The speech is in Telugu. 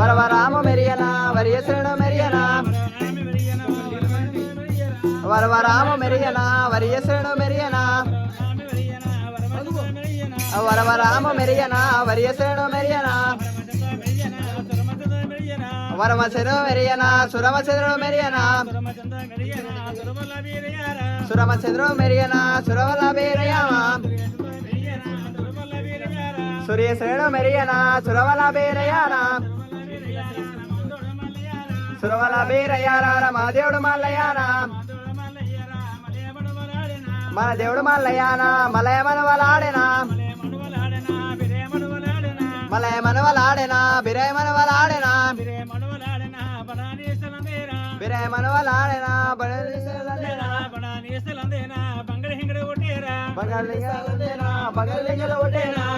వరవరామ మెరియనా వరియసరణ మెరియనా వరవరామ మెరియనా వరియసరణ మెరియనా వరవరామ మెరియనా వరియసరణ మెరియనా వరమసెర మెరియనా సురమచంద్ర మెరియనా సురమచంద్ర మెరియనా సురవల బేరయామా సూర్యశ్రేణ మెరియనా సురవల బేరయానా సురవల బేరయారా మా దేవుడు మల్లయానా మన దేవుడు మల్లయానా మలయ మనవలాడేనా మలయ మనవలాడేనా బిరయ మనవలాడేనా బిరయ మనవలాడేనా బంగళ బంగళ ఒట్టేరా